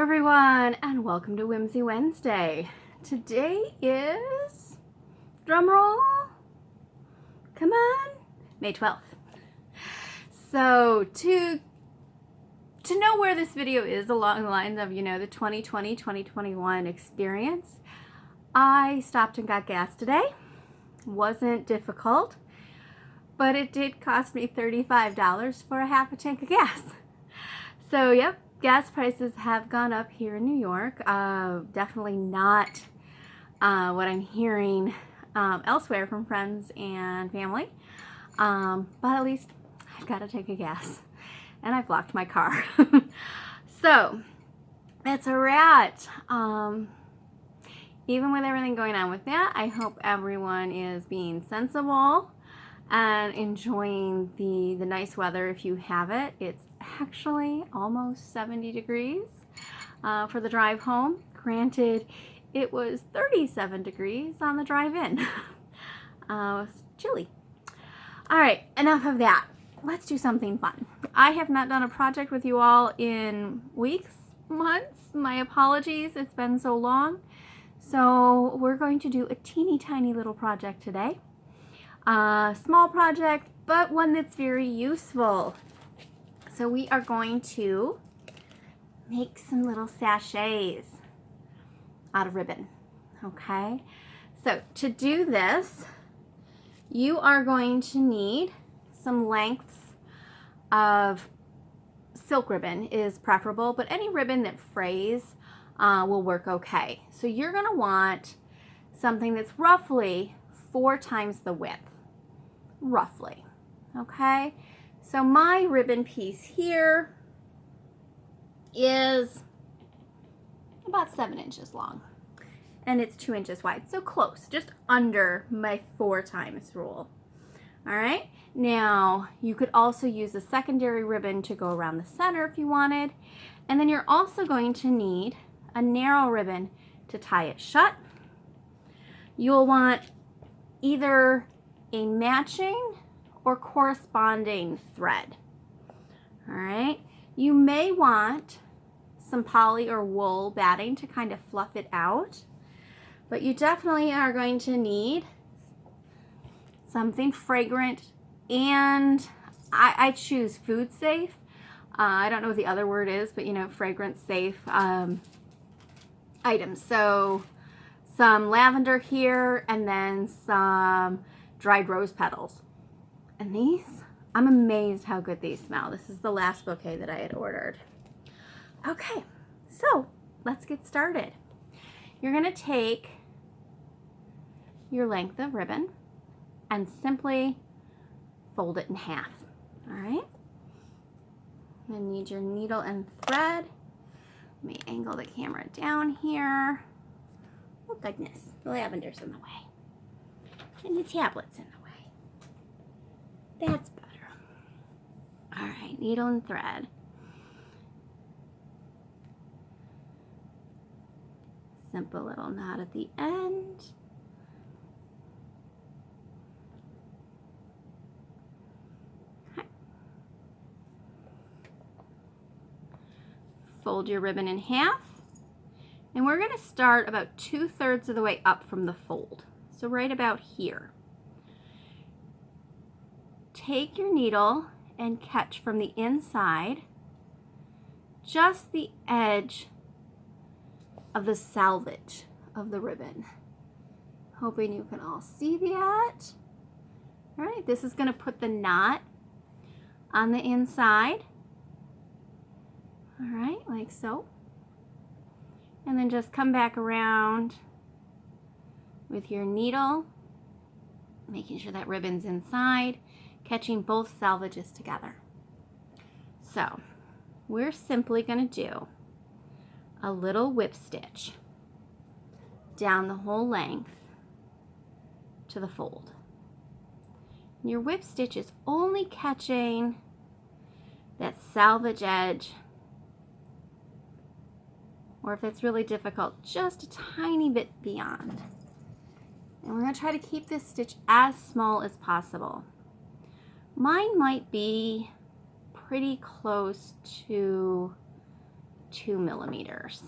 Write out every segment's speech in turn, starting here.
everyone, and welcome to Whimsy Wednesday. Today is, drum roll, come on, May 12th. So to know where this video is along the lines of, the 2020-2021 experience, I stopped and got gas today. Wasn't difficult, but it did cost me $35 for a half a tank of gas. So, yep. Gas prices have gone up here in New York. Definitely not what I'm hearing elsewhere from friends and family. But at least I've got to take a gas. And I've locked my car. So, that's a wrap. Even with everything going on with that, I hope everyone is being sensible and enjoying the nice weather if you have it. It's actually almost 70 degrees for the drive home. Granted, it was 37 degrees on the drive in. It was chilly. All right, enough of that. Let's do something fun. I have not done a project with you all in weeks, months. My apologies, it's been so long. So we're going to do a teeny tiny little project today. Small project, but one that's very useful. So we are going to make some little sachets out of ribbon, okay? So to do this, you are going to need some lengths of silk ribbon is preferable, but any ribbon that frays will work okay. So you're gonna want something that's roughly 4 times the width, roughly, okay? So my ribbon piece here is about 7 inches long and it's 2 inches wide, so close, just under my 4 times rule. All right, now you could also use a secondary ribbon to go around the center if you wanted, and then you're also going to need a narrow ribbon to tie it shut. You'll want either a matching or corresponding thread. All right, you may want some poly or wool batting to kind of fluff it out, but you definitely are going to need something fragrant, and I choose food safe. I don't know what the other word is, but fragrance safe items. So some lavender here, and then some dried rose petals. And these, I'm amazed how good these smell. This is the last bouquet that I had ordered. Okay, so let's get started. You're gonna take your length of ribbon and simply fold it in half, all right? You need your needle and thread. Let me angle the camera down here. Oh goodness, the lavender's in the way. And the tablet's in the way. That's better. All right, needle and thread. Simple little knot at the end. Okay. Fold your ribbon in half. And we're going to start about 2/3 of the way up from the fold. So right about here. Take your needle and catch from the inside just the edge of the selvage of the ribbon. Hoping you can all see that. All right, this is going to put the knot on the inside. All right, like so. And then just come back around with your needle, making sure that ribbon's inside, catching both selvages together. So we're simply going to do a little whip stitch down the whole length to the fold. And your whip stitch is only catching that selvage edge, or if it's really difficult, just a tiny bit beyond. And we're going to try to keep this stitch as small as possible. Mine might be pretty close to 2 millimeters.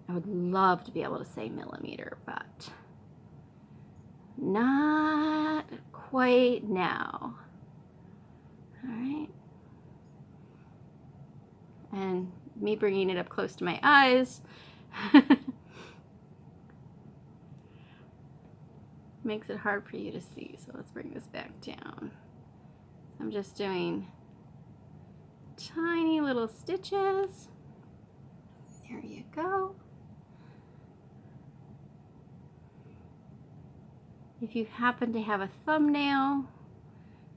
I would love to be able to say millimeter, but not quite now. All right. And me bringing it up close to my eyes makes it hard for you to see. So let's bring this back down. I'm just doing tiny little stitches. There you go. If you happen to have a thumbnail,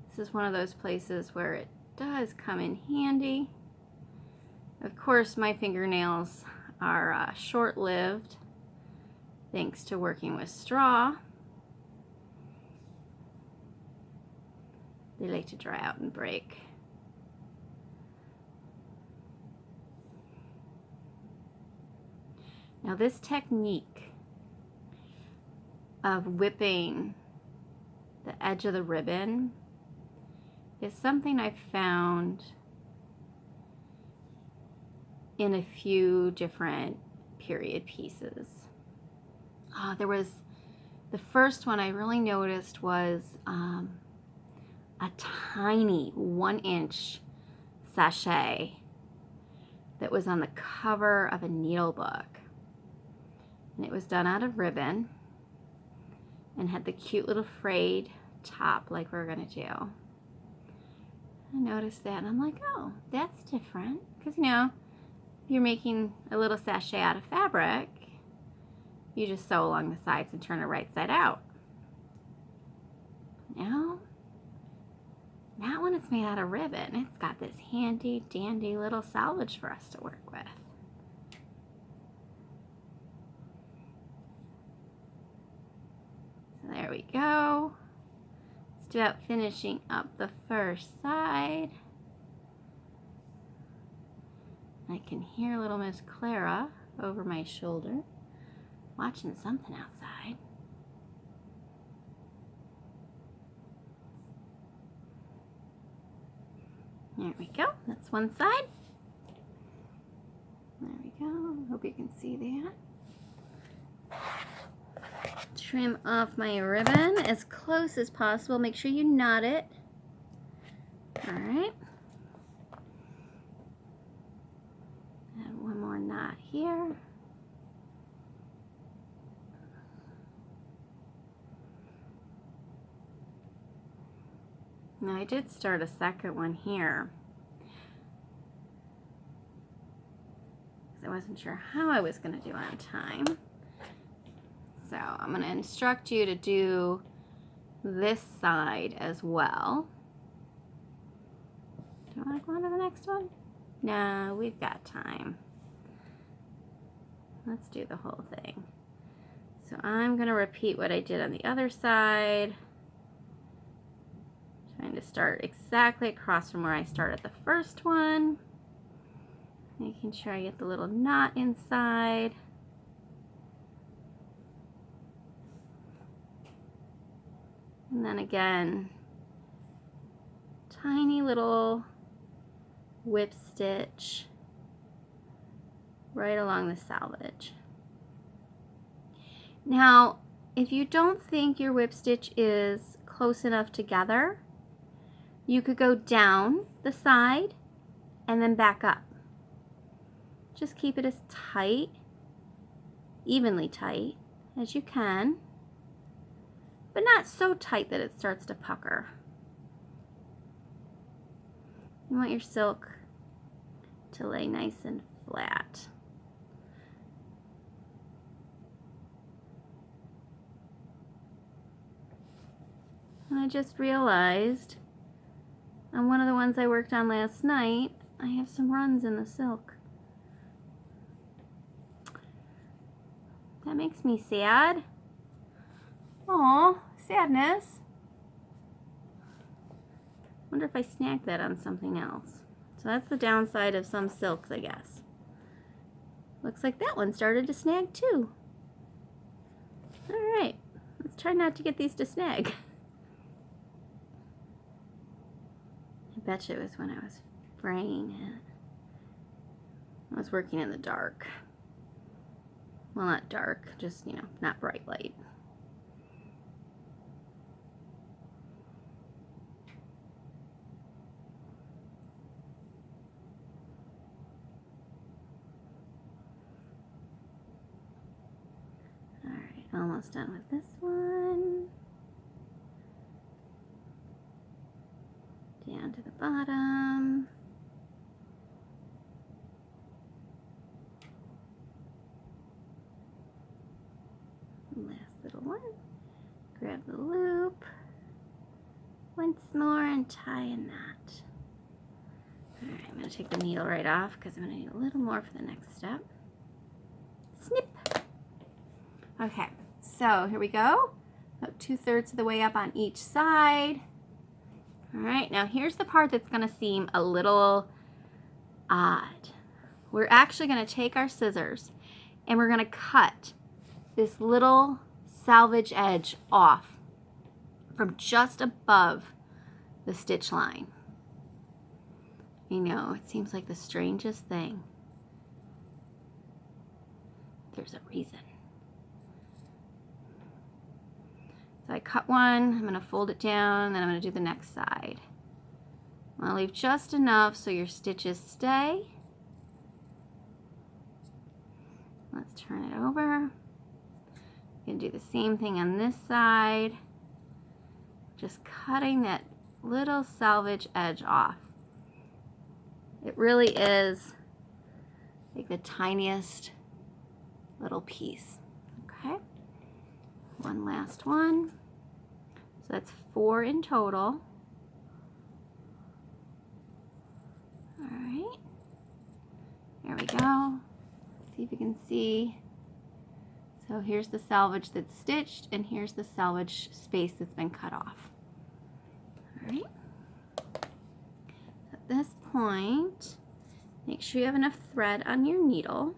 this is one of those places where it does come in handy. Of course, my fingernails are short-lived thanks to working with straw. They like to dry out and break. Now this technique of whipping the edge of the ribbon is something I've found in a few different period pieces. There was the first one I really noticed was a tiny 1-inch sachet that was on the cover of a needle book, and it was done out of ribbon and had the cute little frayed top like we're gonna do. I noticed that and I'm like, oh, that's different, because you know, if you're making a little sachet out of fabric, you just sew along the sides and turn it right side out. Now, not when it's made out of ribbon. It's got this handy dandy little salvage for us to work with. So there we go. It's about finishing up the first side. I can hear little Miss Clara over my shoulder watching something outside. There we go. That's one side. There we go. Hope you can see that. Trim off my ribbon as close as possible. Make sure you knot it. All right. And one more knot here. Now I did start a second one here, because I wasn't sure how I was going to do on time. So I'm going to instruct you to do this side as well. Do I want to go on to the next one? No, we've got time. Let's do the whole thing. So I'm going to repeat what I did on the other side. Trying to start exactly across from where I started the first one. Making sure I get the little knot inside. And then again, tiny little whip stitch right along the selvage. Now, if you don't think your whip stitch is close enough together, you could go down the side and then back up. Just keep it as tight, evenly tight as you can, but not so tight that it starts to pucker. You want your silk to lay nice and flat. And I just realized on one of the ones I worked on last night, I have some runs in the silk. That makes me sad. Aw, sadness. Wonder if I snagged that on something else. So that's the downside of some silks, I guess. Looks like that one started to snag too. Alright, let's try not to get these to snag. I bet you it was when I was fraying it. was working in the dark. Well, not dark, just, you know, not bright light. All right, almost done with this one. Down to the bottom. Last little one. Grab the loop once more and tie a knot. All right, I'm going to take the needle right off because I'm going to need a little more for the next step. Snip. Okay, so here we go. About 2/3 of the way up on each side. All right, now here's the part that's going to seem a little odd. We're actually going to take our scissors and we're going to cut this little salvage edge off from just above the stitch line. You know, it seems like the strangest thing. There's a reason. So I cut one, I'm going to fold it down, then I'm going to do the next side. I'm going to leave just enough so your stitches stay. Let's turn it over. You can do the same thing on this side. Just cutting that little salvage edge off. It really is like the tiniest little piece. Okay. One last one. So that's 4 in total. All right. There we go. See if you can see. So here's the salvage that's stitched, and here's the salvage space that's been cut off. All right. At this point, make sure you have enough thread on your needle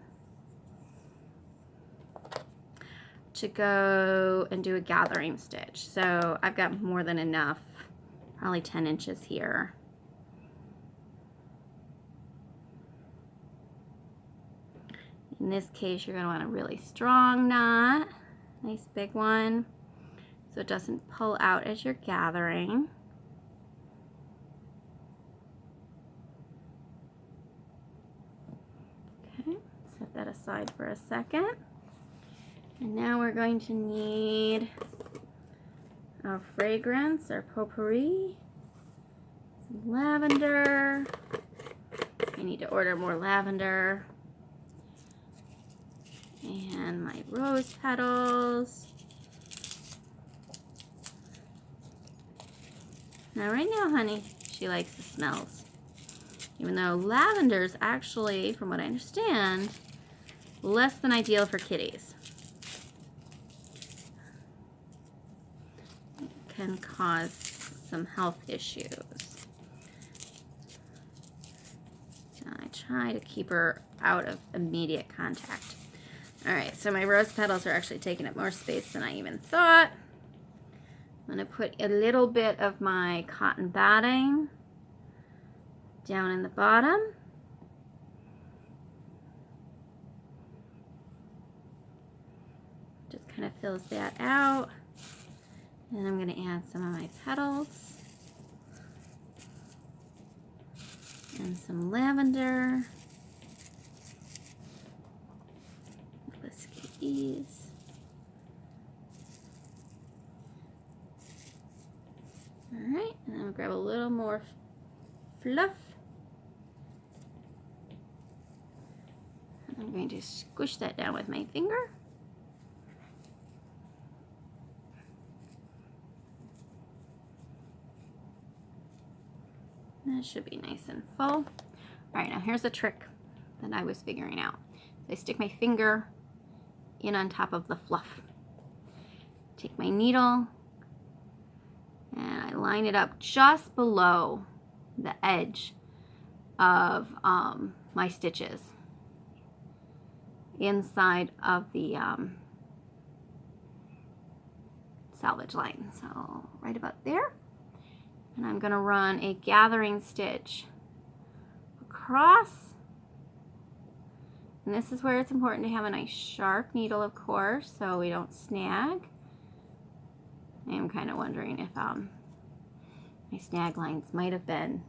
to go and do a gathering stitch. So I've got more than enough, probably 10 inches here. In this case, you're going to want a really strong knot, nice big one, so it doesn't pull out as you're gathering. Okay, set that aside for a second. And now we're going to need our fragrance, our potpourri, some lavender. I need to order more lavender. And my rose petals. Now right now, honey, she likes the smells. Even though lavender is actually, from what I understand, less than ideal for kitties. It can cause some health issues. So I try to keep her out of immediate contact. Alright, so my rose petals are actually taking up more space than I even thought. I'm going to put a little bit of my cotton batting down in the bottom. Just kind of fills that out. And I'm going to add some of my petals. And some lavender. Ease. Alright, and I'll grab a little more fluff. I'm going to squish that down with my finger. That should be nice and full. Alright, now here's a trick that I was figuring out. So I stick my finger in on top of the fluff. Take my needle and I line it up just below the edge of my stitches inside of the salvage line. So right about there. And I'm going to run a gathering stitch across And this is where it's important to have a nice sharp needle, of course, so we don't snag. I am kind of wondering if my snag lines might have been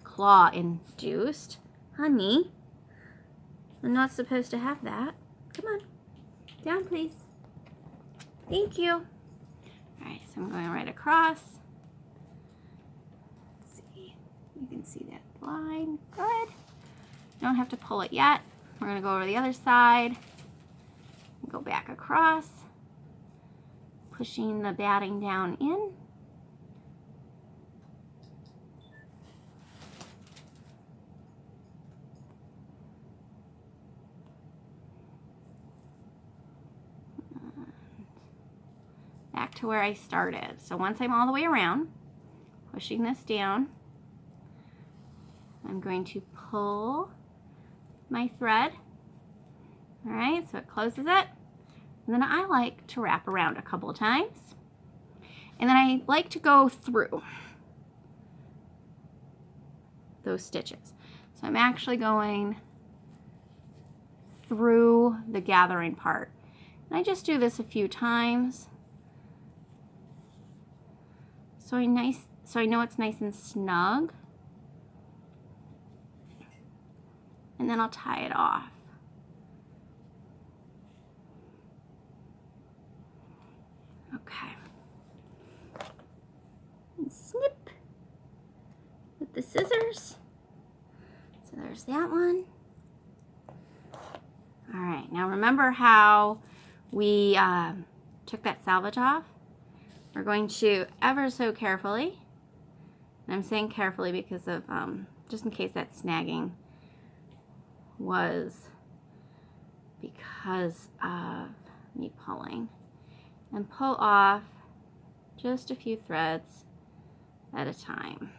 claw induced. Honey, I'm not supposed to have that. Come on, down please. Thank you. All right, so I'm going right across. Let's see, you can see that line. Good. Don't have to pull it yet. We're gonna go over the other side. Go back across, pushing the batting down in. Back to where I started. So once I'm all the way around, pushing this down, I'm going to pull my thread. All right, so it closes it. And then I like to wrap around a couple of times. And then I like to go through those stitches. So I'm actually going through the gathering part. And I just do this a few times. So I know it's nice and snug. And then I'll tie it off. Okay. And snip with the scissors. So there's that one. All right, now remember how we took that selvage off? We're going to ever so carefully, and I'm saying carefully because of, just in case that snagging was because of me pulling, and pull off just a few threads at a time.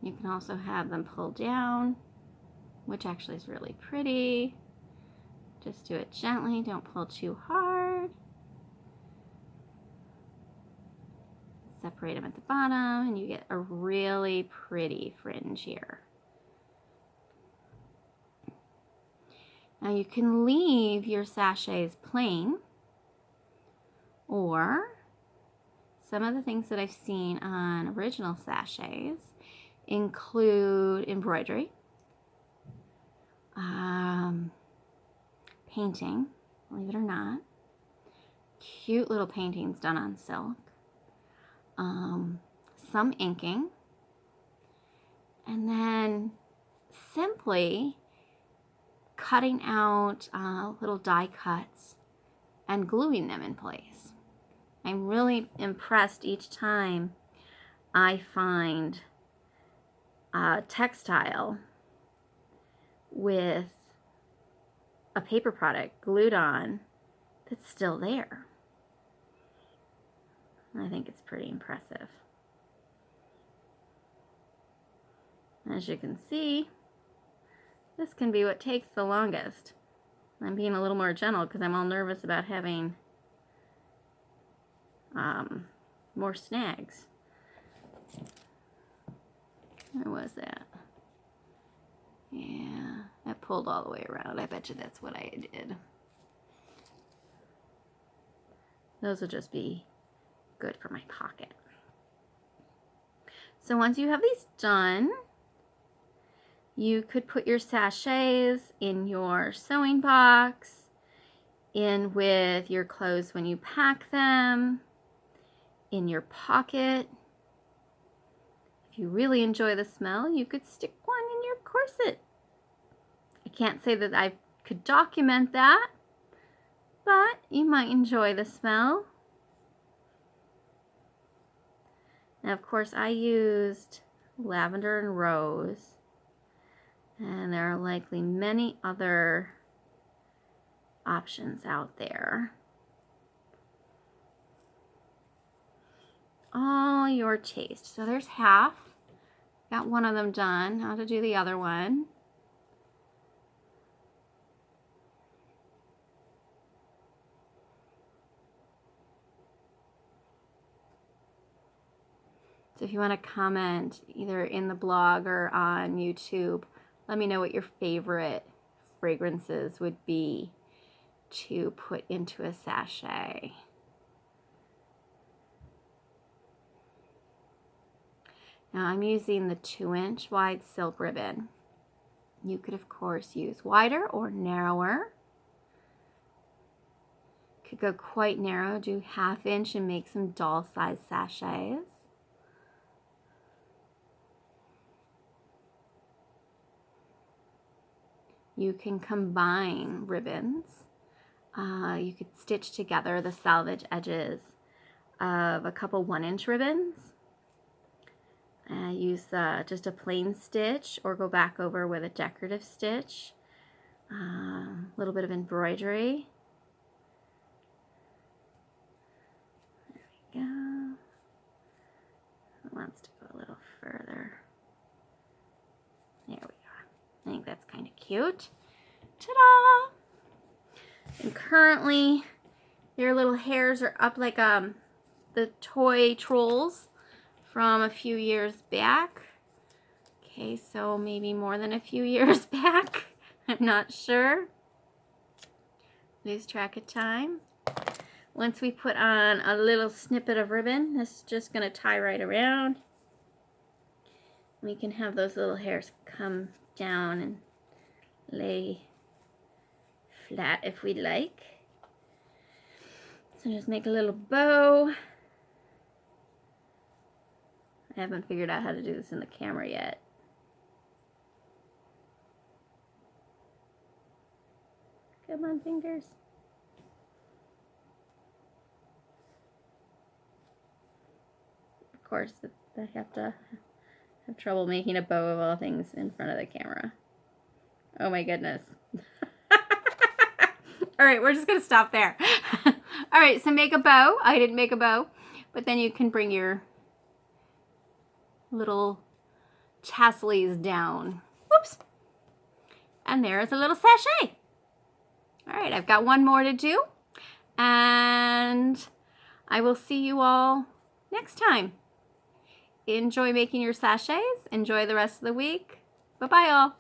You can also have them pull down, which actually is really pretty. Just do it gently, don't pull too hard. Separate them at the bottom and you get a really pretty fringe here. Now you can leave your sachets plain, or some of the things that I've seen on original sachets include embroidery, painting, believe it or not, cute little paintings done on silk, some inking, and then simply cutting out little die cuts and gluing them in place. I'm really impressed each time I find a textile with a paper product glued on that's still there. I think it's pretty impressive. As you can see, this can be what takes the longest. I'm being a little more gentle because I'm all nervous about having more snags. Where was that? Yeah, I pulled all the way around. I bet you that's what I did. Those will just be good for my pocket. So once you have these done, you could put your sachets in your sewing box, in with your clothes when you pack them, in your pocket. If you really enjoy the smell, you could stick one in your corset. I can't say that I could document that, but you might enjoy the smell. Now, of course, I used lavender and rose, and there are likely many other options out there. All your taste. So there's half. Got one of them done. Now to do the other one. So if you want to comment either in the blog or on YouTube, let me know what your favorite fragrances would be to put into a sachet. Now I'm using the 2-inch wide silk ribbon. You could of course use wider or narrower. Could go quite narrow, do 1/2 inch and make some doll size sachets. You can combine ribbons. You could stitch together the selvage edges of a couple 1-inch ribbons. Use just a plain stitch or go back over with a decorative stitch. A little bit of embroidery. There we go. It wants to go a little further. There we go. I think that's kind of cute. Ta-da! And currently, their little hairs are up like the toy trolls from a few years back. Okay, so maybe more than a few years back. I'm not sure. Lose track of time. Once we put on a little snippet of ribbon, this is just going to tie right around. We can have those little hairs come down and lay flat if we like. So just make a little bow. I haven't figured out how to do this in the camera yet. Come on, fingers. Of course, I have to have trouble making a bow of all things in front of the camera. Oh my goodness. All right, we're just gonna stop there. All right, so make a bow. I didn't make a bow, but then you can bring your little tassels down. Whoops. And there's a little sachet. All right, I've got one more to do, and I will see you all next time. Enjoy making your sachets. Enjoy the rest of the week. Bye-bye, all.